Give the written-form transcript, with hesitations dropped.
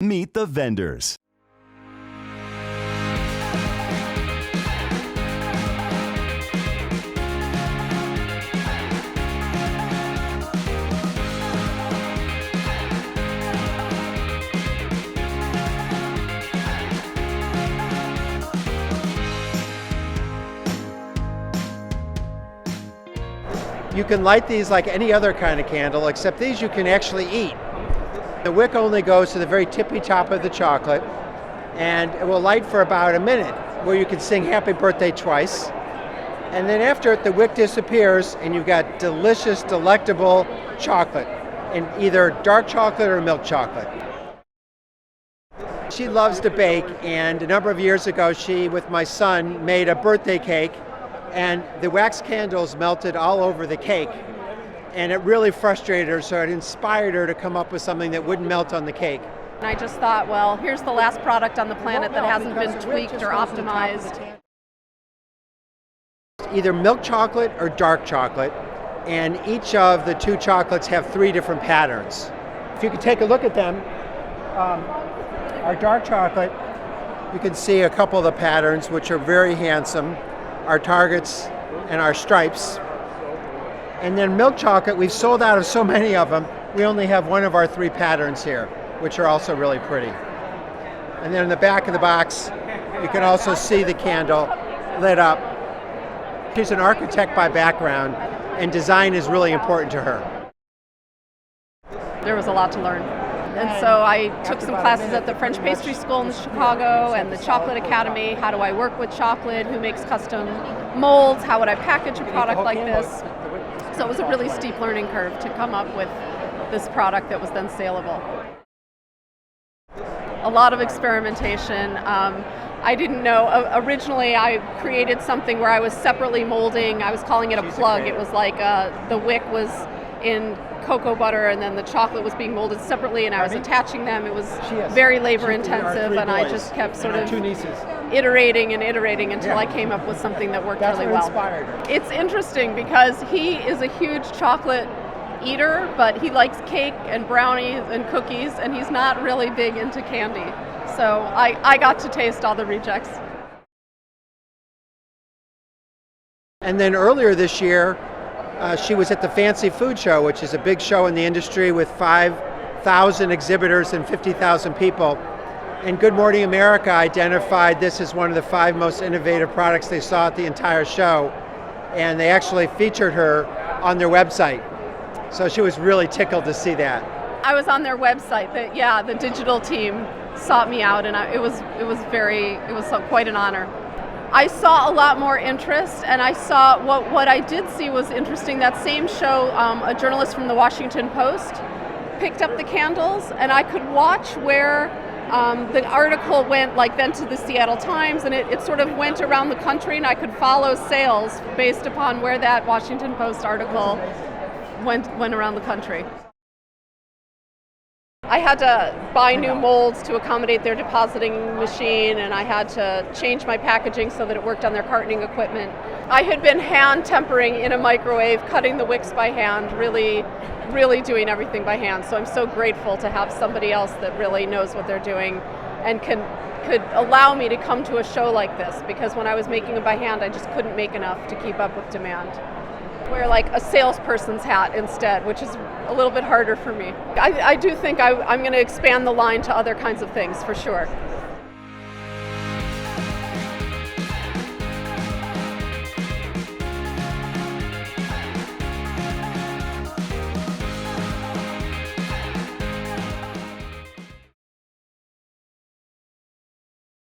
Meet the vendors. You can light these like any other kind of candle, except these you can actually eat. The wick only goes to the very tippy top of the chocolate, and it will light for about a minute, where you can sing happy birthday twice. And then after it, the wick disappears, and you've got delicious, delectable chocolate, in either dark chocolate or milk chocolate. She loves to bake, and a number of years ago, she, with my son, made a birthday cake, and the wax candles melted all over the cake. And it really frustrated her, so it inspired her to come up with something that wouldn't melt on the cake. And I just thought, well, here's the last product on the planet that hasn't been tweaked or optimized. Either milk chocolate or dark chocolate, and each of the two chocolates have 3 different patterns. If you could take a look at them, our dark chocolate, you can see a couple of the patterns, which are very handsome, our targets and our stripes. And then milk chocolate, we've sold out of so many of them, we only have one of our 3 patterns here, which are also really pretty. And then in the back of the box, you can also see the candle lit up. She's an architect by background, and design is really important to her. There was a lot to learn. And so I took some classes at the French Pastry School in Chicago and the Chocolate Academy. How do I work with chocolate? Who makes custom molds? How would I package a product like this? So it was a really steep learning curve to come up with this product that was then saleable. A lot of experimentation. I didn't know. Originally, I created something where I was separately molding. I was calling it a plug. It was like the wick was in cocoa butter, and then the chocolate was being molded separately, and I was attaching them. It was very labor intensive, and I just kept sort of iterating and iterating until I came up with something that worked really well. It's interesting because he is a huge chocolate eater, but he likes cake and brownies and cookies, and he's not really big into candy. So I got to taste all the rejects. And then earlier this year, she was at the Fancy Food Show, which is a big show in the industry with 5,000 exhibitors and 50,000 people. And Good Morning America identified this as one of the 5 most innovative products they saw at the entire show. And they actually featured her on their website. So she was really tickled to see that. I was on their website. The digital team sought me out, and it was quite an honor. I saw a lot more interest, and I saw what I did see was interesting. That same show, a journalist from the Washington Post picked up the candles, and I could watch where the article went, like then to the Seattle Times, and it sort of went around the country, and I could follow sales based upon where that Washington Post article went around the country. I had to buy new molds to accommodate their depositing machine, and I had to change my packaging so that it worked on their cartoning equipment. I had been hand tempering in a microwave, cutting the wicks by hand, really doing everything by hand. So I'm so grateful to have somebody else that really knows what they're doing and could allow me to come to a show like this, because when I was making them by hand, I just couldn't make enough to keep up with demand. Wear like a salesperson's hat instead, which is a little bit harder for me. I do think I'm going to expand the line to other kinds of things for sure.